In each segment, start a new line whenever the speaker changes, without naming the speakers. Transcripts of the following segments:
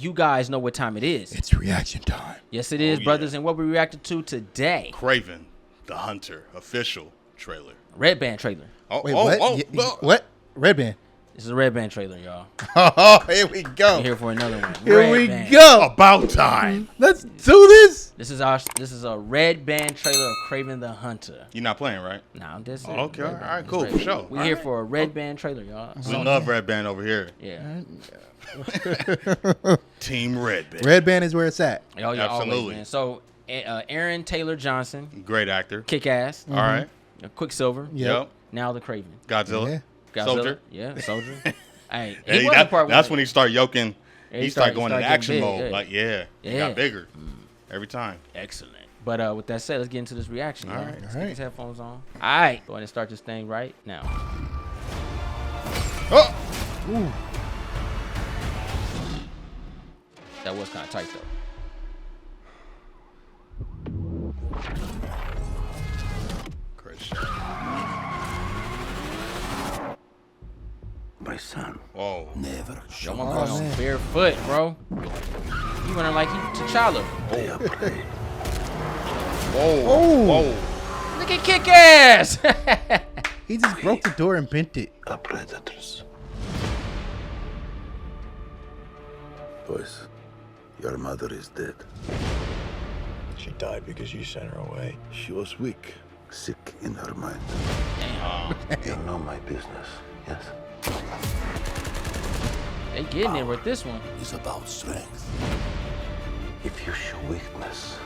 you guys know what time it is.
It's reaction time.
Yes, it is, brothers. And what we reacted to today?
KRAVEN, the Hunter official trailer.
Red Band trailer.
Wait, what? What? Red Band.
This is a Red Band trailer, y'all.
Oh, here we go.
We're here for another one.
Here
Red
we
Band.
go.
About time.
Let's do this.
This is a Red Band trailer of KRAVEN the Hunter.
You're not playing, right?
Nah, this is
Okay, all
Red Band.
right, cool,
Red
for
Band.
sure.
We're
All
here
right.
for a Red Band trailer, y'all.
We love Red Band over here.
Yeah.
Team Red Band.
Red Band is where it's at.
Oh, yeah, always,
Absolutely.
man. So, Aaron Taylor Johnson,
Great actor.
kick ass.
All right.
Quicksilver.
Yep.
Now the KRAVEN.
Godzilla.
Yeah.
Godzilla.
Soldier.
Yeah, Soldier. Hey,
Hey,
he wasn't part
that's
one.
when he started yoking.
Yeah,
he started going into
getting
action
big,
mode.
yeah.
Like, he
Yeah.
got bigger every time.
Excellent. But with that said, let's get into this reaction.
All
All
right.
right. Let's
All
get
right.
these headphones on. All right. Go ahead and start this thing right now.
Oh!
Ooh.
That was kind of tight, though.
Great shot.
My son,
Whoa.
never show
Yo, my boy on
man.
barefoot, bro. He running like he T'Challa.
they are prey.
Whoa.
Oh.
Whoa.
Look at kick ass.
He just broke the door and bent it.
Are predators. Boys, your mother is dead.
She died because you sent her away.
She was weak, sick in her mind. You know my business, yes?
They getting it with this one.
It's about strength. If you show weakness,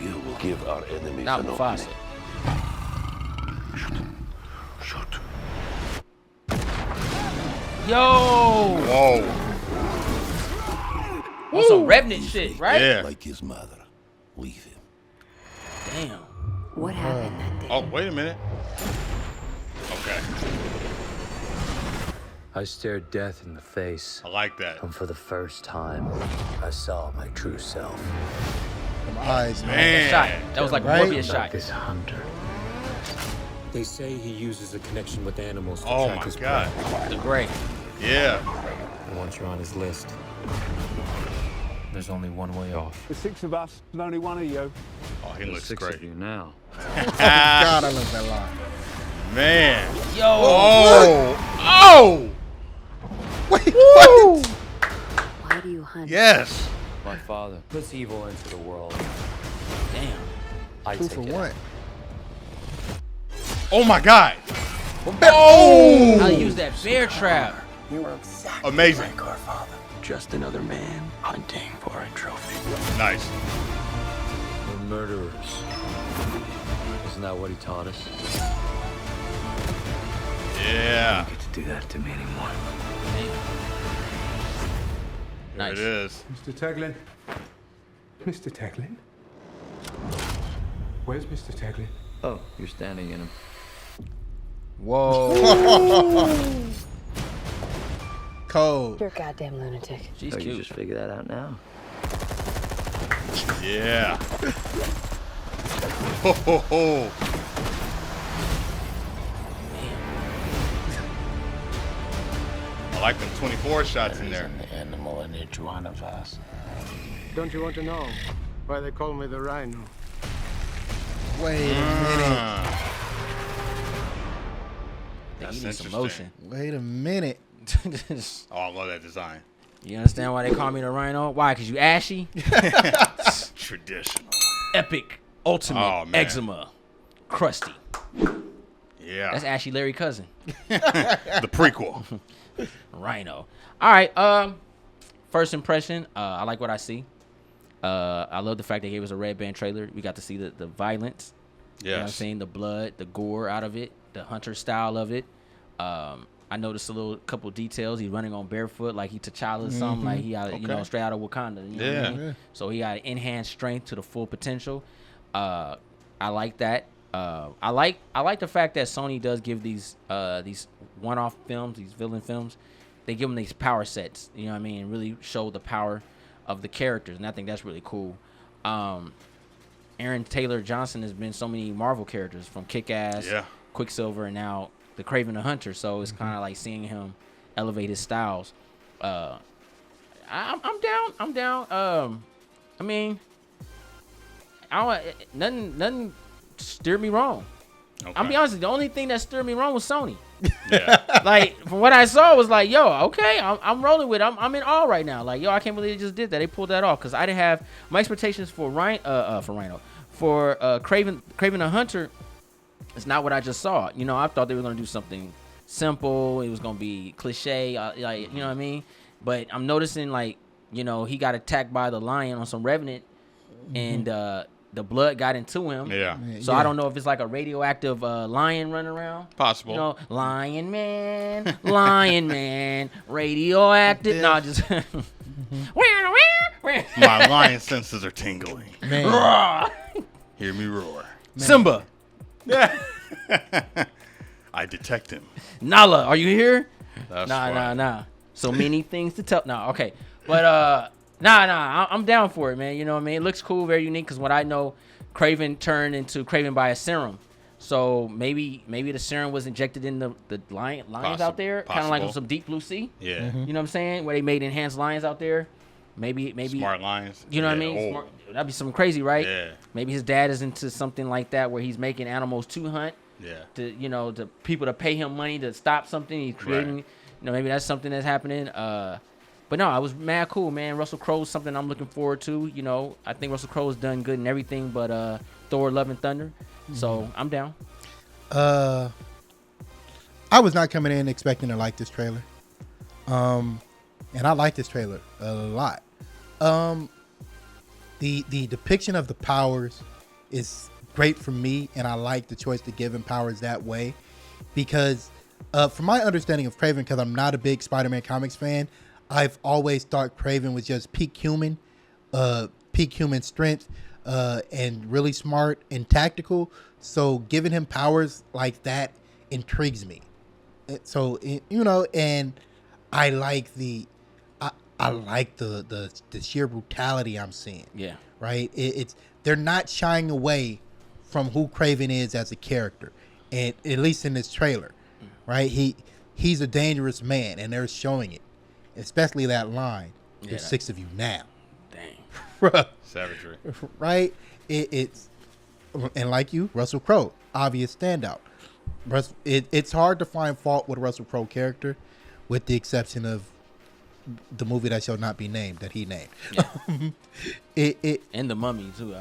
you will give our enemies
Not
an
Mufasa.
opening. Shoot.
Yo.
Whoa.
On some Revenant shit, right?
Yeah.
Like his mother. Leave him.
Damn.
What happened that day?
Oh, wait a minute. Okay.
I stared death in the face,
I like that.
and for the first time, I saw my true self.
Them eyes, man.
Man.
Shot. That was like a
Right?
Morphin shot.
This hunter.
They say he uses a connection with animals to
Oh,
track
my
his
God.
prey.
The gray.
Yeah.
And once you're on his list, there's only one way off.
The six of us, and only one of you.
Oh, he looks
Six
great.
of you now.
God, I love that line.
Man.
Yo.
Oh. Oh.
Wait, what?
Why do you hunt?
Yes.
My father puts evil into the world.
Damn.
I
Two
take
for
it
one.
out.
Oh, my God.
Oh!
I use that bear trap.
You are exactly
Amazing.
like our father.
Just another man hunting for a trophy.
Nice.
We're murderers. Isn't that what he taught us?
Yeah.
Get to do that to me anymore.
There
Nice.
it is.
Mr. Taglin? Mr. Taglin? Where's Mr. Taglin?
Oh, you're standing in him.
Whoa.
Cold.
You're a goddamn lunatic.
She's
Oh, you
cute.
just figure that out now.
Yeah. Ho, ho, ho. I like them 24 shots in there.
An animal in each one of us.
Don't you want to know why they call me the Rhino?
Wait a minute.
They
That's
need some
interesting.
motion.
Wait a minute.
Oh, I love that design.
You understand why they call me the Rhino? Why? Because you ashy?
Traditional.
Epic. Ultimate.
Oh, man.
Eczema. Crusty.
Yeah.
That's Ashy Larry cousin.
The prequel.
Rhino. All right. First impression. I like what I see. I love the fact they gave us a Red Band trailer. We got to see the violence. You know what I'm
Yes.
saying? The blood, the gore out of it, the hunter style of it. I noticed a couple details. He's running on barefoot like he T'Challa or something. Like he out, you know,
Okay.
straight out of Wakanda. You know what I mean?
Yeah.
So he got enhanced strength to the full potential. I like that. I like the fact that Sony does give these one-off films, these villain films, they give them these power sets. You know what I mean? And really show the power of the characters, and I think that's really cool. Aaron Taylor Johnson has been so many Marvel characters, from Kick-Ass,
Yeah.
Quicksilver, and now the KRAVEN the Hunter. So it's kind of like seeing him elevate his styles. I'm down. I'm down. I mean, nothing steered me wrong.
Okay.
I'll be honest. The only thing that steered me wrong was Sony.
Yeah.
Like from what I saw, was like, yo, okay, I'm rolling with it. I'm in awe right now. Like, yo, I can't believe they just did that. They pulled that off because I didn't have my expectations for Craven the Hunter. It's not what I just saw. You know, I thought they were gonna do something simple. It was gonna be cliche, like, you know what I mean. But I'm noticing, like, you know, he got attacked by the lion on some Revenant, and the blood got into him.
Yeah.
So I don't know if it's like a radioactive lion running around.
Possible.
You know, lion man, radioactive. No, just.
My lion senses are tingling.
Man.
Hear me roar.
Simba,
I detect him.
Nala, are you here?
That's
Nah. So many things to tell. Nah, okay. But I'm down for it, man. You know what I mean? It looks cool, very unique. Because what I know, Kraven turned into Kraven by a serum. So maybe the serum was injected in the lions out there, kind of like on some Deep Blue Sea.
Yeah.
You know what I'm saying? Where they made enhanced lions out there. Maybe
Smart lions.
You know what I mean?
Oh.
Smart, that'd be something crazy, right?
Yeah.
Maybe his dad is into something like that, where he's making animals to hunt.
Yeah.
To people to pay him money to stop something. He's creating.
Right.
You know, maybe that's something that's happening. But no, I was mad cool, man. Russell Crowe's something I'm looking forward to. You know, I think Russell Crowe's done good in everything but Thor: Love and Thunder. So I'm down.
I was not coming in expecting to like this trailer. And I like this trailer a lot. The depiction of the powers is great for me, and I like the choice to give him powers that way because from my understanding of Kraven, because I'm not a big Spider-Man comics fan, I've always thought Kraven was just peak human strength, and really smart and tactical. So giving him powers like that intrigues me. So, you know, and I like the sheer brutality I'm seeing.
Yeah.
Right. They're not shying away from who Kraven is as a character, and at least in this trailer, right? He's a dangerous man, and they're showing it. Especially that line.
Yeah,
There's 6 of you now.
Dang.
Savagery.
Right? It's and like you, Russell Crowe, obvious standout. It's hard to find fault with a Russell Crowe character, with the exception of the movie that shall not be named that he named.
Yeah. And the Mummy too.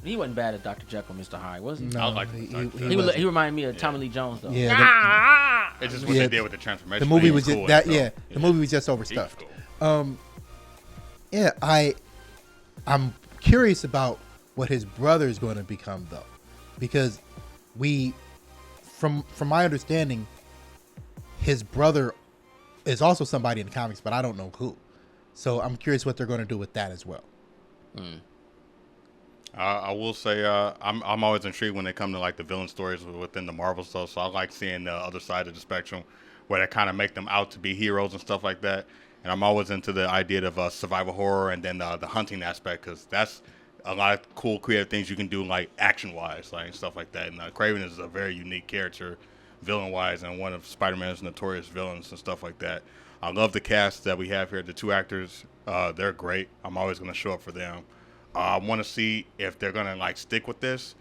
He wasn't bad at Dr. Jekyll, Mr. Hyde, was he?
No,
I like
He reminded me of Tommy Lee Jones though.
Yeah.
It's just what they did with the transformation.
The movie
He
was
cool
just that.
in itself.
The movie was just overstuffed.
Cool.
Yeah, I'm curious about what his brother is going to become though, because from my understanding, his brother is also somebody in the comics, but I don't know who. So I'm curious what they're going to do with that as well.
I will say I'm always intrigued when they come to like the villain stories within the Marvel stuff. So I like seeing the other side of the spectrum, where they kind of make them out to be heroes and stuff like that. And I'm always into the idea of survival horror and then the hunting aspect, because that's a lot of cool creative things you can do, like action-wise, like stuff like that. And Kraven is a very unique character, villain-wise, and one of Spider-Man's notorious villains and stuff like that. I love the cast that we have here. The 2 actors, they're great. I'm always going to show up for them. I want to see if they're going to like stick with this.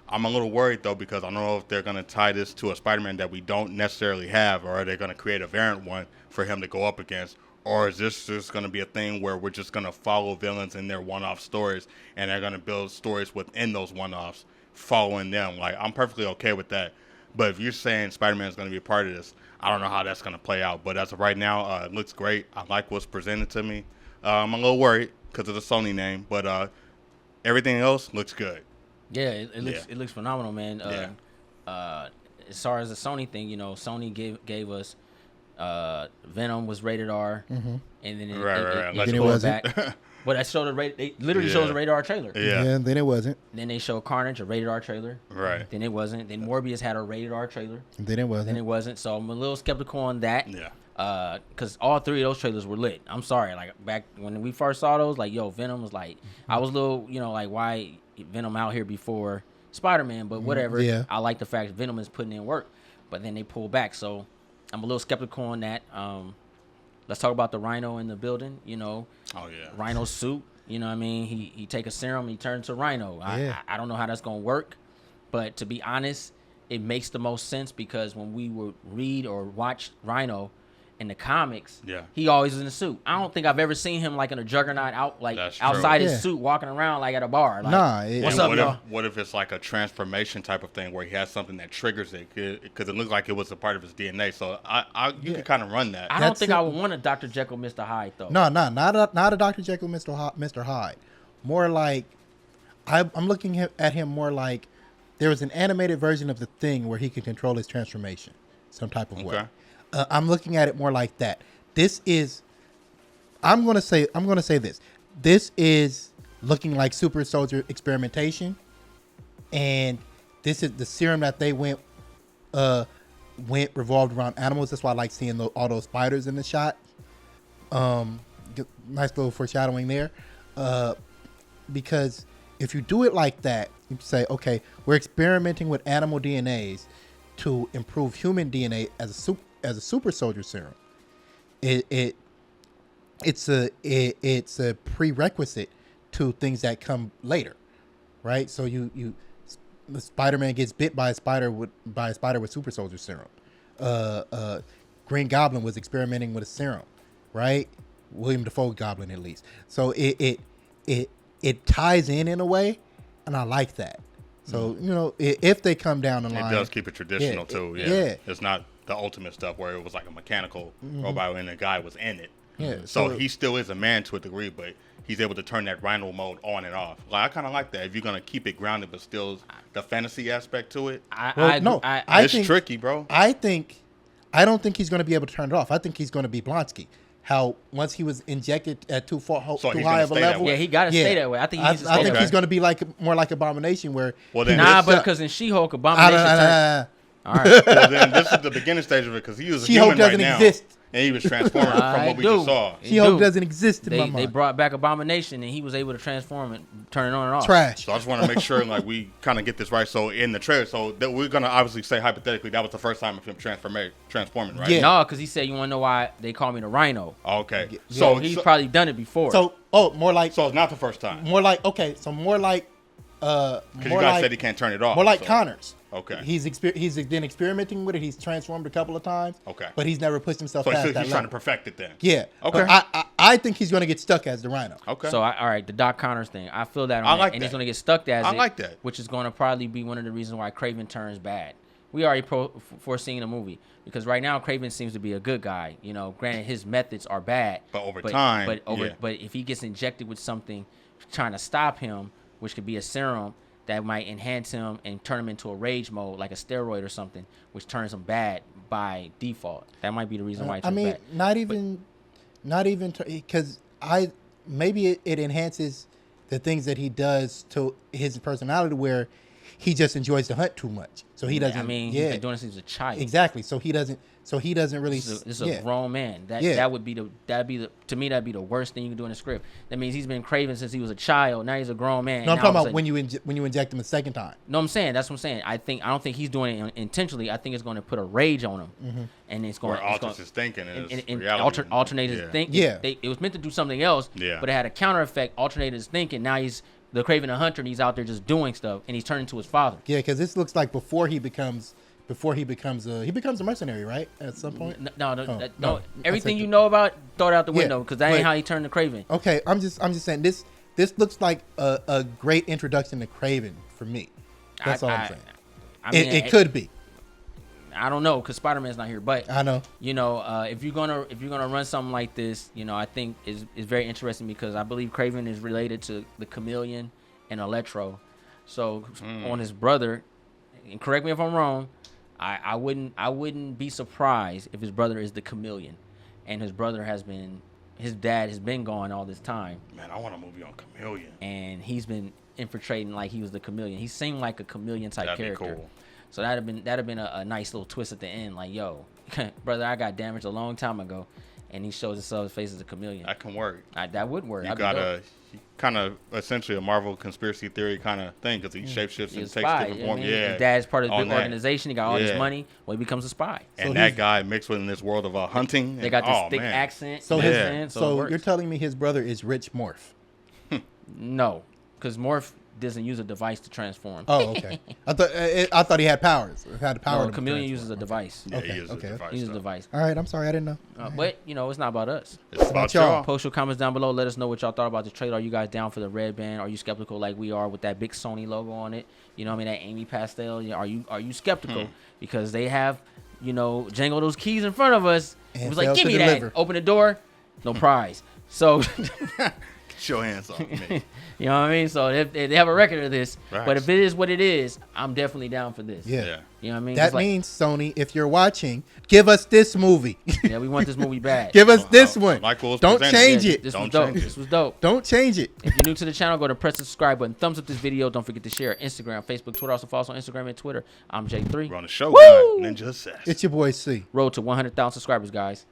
I'm a little worried though, because I don't know if they're going to tie this to a Spider-Man that we don't necessarily have, or are they going to create a variant one for him to go up against, or is this just going to be a thing where we're just going to follow villains in their one-off stories, and they're going to build stories within those one-offs following them. Like, I'm perfectly okay with that. But if you're saying Spider-Man is going to be a part of this, I don't know how that's going to play out. But as of right now, it looks great. I like what's presented to me. I'm a little worried because of the Sony name, but everything else looks good.
Yeah, it looks phenomenal, man. As far as the Sony thing, you know, Sony gave us Venom was rated R, and then
Then it wasn't.
back. But I showed they literally showed a rated R trailer.
Yeah, then it wasn't.
Then they showed Carnage, a rated R trailer.
Right.
Then it wasn't. Then Morbius had a rated R trailer.
Then it wasn't.
Then it wasn't. So I'm a little skeptical on that.
Yeah.
Because all 3 of those trailers were lit. I'm sorry, like back when we first saw those, like, yo, Venom was like, I was a little, you know, like, why Venom out here before Spider-Man? But whatever.
Yeah.
I like the fact that Venom is putting in work, but then they pull back. So I'm a little skeptical on that. let's talk about the Rhino in the building. You know,
Oh yeah.
Rhino suit. You know what I mean? He take a serum, he turns to Rhino.
Yeah.
I don't know how that's gonna work, but to be honest, it makes the most sense because when we would read or watch Rhino in the comics,
Yeah.
he always was in a suit. I don't think I've ever seen him like in a Juggernaut
That's true.
outside his
Yeah.
suit walking around like at a bar. Like,
Nah,
what's
And
up,
what
y'all?
what if it's like a transformation type of thing where he has something that triggers it? Because it looks like it was a part of his DNA. So you can kind of run that.
I don't
That's
think
it.
I would want a Dr. Jekyll, Mr. Hyde though.
No, not a Dr. Jekyll, Mr. Hyde. More like I'm looking at him more like there was an animated version of the Thing where he could control his transformation, some type of way.
Okay.
I'm looking at it more like that. This is, I'm gonna say this. This is looking like super soldier experimentation, and this is the serum that they went revolved around animals. That's why I like seeing all those spiders in the shot. Nice little foreshadowing there, because if you do it like that, you say, okay, we're experimenting with animal DNAs to improve human DNA as a super soldier serum. It's a prerequisite to things that come later, right? So the Spider-Man gets bit by a spider with super soldier serum. Green Goblin was experimenting with a serum, right? William Dafoe Goblin, at least. So it ties in a way, and I like that. So if they come down the line,
It does keep it traditional too. Yeah.
yeah.
It's not the ultimate stuff where it was like a mechanical robot and the guy was in it.
Yeah,
So
so-
he still is a man to a degree, but he's able to turn that Rhino mode on and off. Like I kind of like that. If you're gonna keep it grounded, but still the fantasy aspect to it, it's
think-
tricky, bro.
I don't think he's going to be able to turn it off. I think he's going to be Blonsky. How once he was injected at too
he's
high
gonna
of a
stay that
level.
way.
Yeah, he got to stay that way. I think he needs to stay
I think
that way.
he's going to be more like Abomination, where
Well, then
Nah,
this-
but because in She-Hulk, Abomination turned. All right.
well, then this is the beginning stage of it because he was a
She-Hulk
human right
doesn't
now,
exist.
and he was transforming from what we just saw.
She-Hulk
do.
doesn't exist in my
They
mind.
brought back Abomination, and he was able to transform it, turn it on and off.
Trash.
So I just want to make sure like we kind of get this right. So in the trailer, so that we're gonna obviously say hypothetically that was the first time of him transforming, right?
Yeah.
No, because he said, you want to know why they call me the Rhino?
Okay.
So he's probably done it before.
So more like
So it's not the first time.
more like more like
Because you guys said he can't turn it off.
more like
so.
Connors.
Okay.
He's been experimenting with it. He's transformed a couple of times.
Okay.
But he's never pushed himself
So
past
he's
that
trying to
level.
perfect it then.
Yeah.
Okay.
But I think he's going to get stuck as the Rhino.
Okay.
So, all right, the Doc Connors thing. I feel that on
I
that,
like
and
that.
he's going to get stuck as
I
it,
like that.
which is going to probably be one of the reasons why Kraven turns bad. We already foreseeing the movie because right now Kraven seems to be a good guy. You know, granted his methods are bad,
But over time, yeah.
but if he gets injected with something trying to stop him, which could be a serum that might enhance him and turn him into a rage mode, like a steroid or something, which turns him bad by default. That might be the reason why he turns bad.
not even because maybe it enhances the things that he does to his personality, where he just enjoys to hunt too much. So he doesn't.
I mean,
yeah,
he's been doing this since he was a child.
exactly. So he doesn't really.
This is a
yeah.
grown man. That'd be the worst thing you can do in a script. That means he's been Kraven since he was a child. Now he's a grown man.
No, I'm
and now
talking
all of a
about
sudden-
when you inject him a second time.
No, I'm saying that's what I'm saying. I don't think he's doing it intentionally. I think it's going to put a rage on him, and it's going
Where alters his thinking and his reality.
alternate his thinking.
Yeah.
It was meant to do something else,
Yeah.
but it had a counter effect, alternated his thinking. Now he's the Kraven the Hunter, and he's out there just doing stuff, and he's turning to his father.
Yeah, because this looks like before he becomes a mercenary, right? At some point.
No. Everything
I
you
said-
know about, throw it out the
Yeah,
window because that
but-
ain't how he turned to Kraven.
Okay, I'm just saying this looks like a great introduction to Kraven for me. That's all I'm saying.
I mean,
It could be.
I don't know because Spider-Man's not here, but
I know.
you know, if you're gonna run something like this, you know, I think is very interesting because I believe Kraven is related to the Chameleon and Electro. So on his brother, and correct me if I'm wrong, I wouldn't be surprised if his brother is the Chameleon, and his dad has been gone all this time,
Man, I want a movie on Chameleon.
and he's been infiltrating like he was the Chameleon. He seemed like a chameleon type
That'd be
character.
cool.
So that'd have been a nice little twist at the end, like, yo, brother, I got damaged a long time ago, and he shows his face as a chameleon.
That can work.
That would work.
You got kind of essentially a Marvel conspiracy theory kind of thing because he shapeshifts and takes different forms. Yeah,
his dad's part of the big
that.
organization. He got all this money. Well, he becomes a spy.
And
So
that guy mixed with in this world of hunting.
They got this
oh,
thick
man.
accent.
So
you know what I'm saying?
so
it works.
you're telling me his brother is Rich Morph?
No, because Morph doesn't use a device to transform.
Oh, okay. I thought he had powers. Had the power.
No,
to
chameleon
transform.
uses a device.
Yeah,
Okay,
he uses
okay.
a device.
He uses a
stuff.
device.
All right, I'm sorry, I didn't know.
But it's not about us.
It's about
y'all.
y'all.
Post your comments down below. Let us know what y'all thought about the trailer. Are you guys down for the red band? Are you skeptical like we are with that big Sony logo on it? You know what I mean? That Amy pastel. Are you skeptical? Because they have, jangle those keys in front of us.
And
It was like,
failed
give
to
me
deliver.
that. Open the door. No prize. So,
Get your hands off me.
you know what I mean? So they have a record of this.
Right.
But if it is what it is, I'm definitely down for this.
Yeah.
Yeah.
You know what I mean?
That
It's like,
means, Sony, if you're watching, give us this movie.
yeah, we want this movie bad.
Give us this
I
one.
like what was
Don't
presented.
change
Yeah,
it.
This was
Don't
dope.
change it.
This was dope.
Don't change it.
If you're new to the channel, go to press the subscribe button. Thumbs up this video. Don't forget to share Instagram, Facebook, Twitter. Also follow us on Instagram and Twitter. I'm J3.
We're on the show,
Woo!
Ninja Assassin.
It's your boy C.
Road to 100,000 subscribers, guys.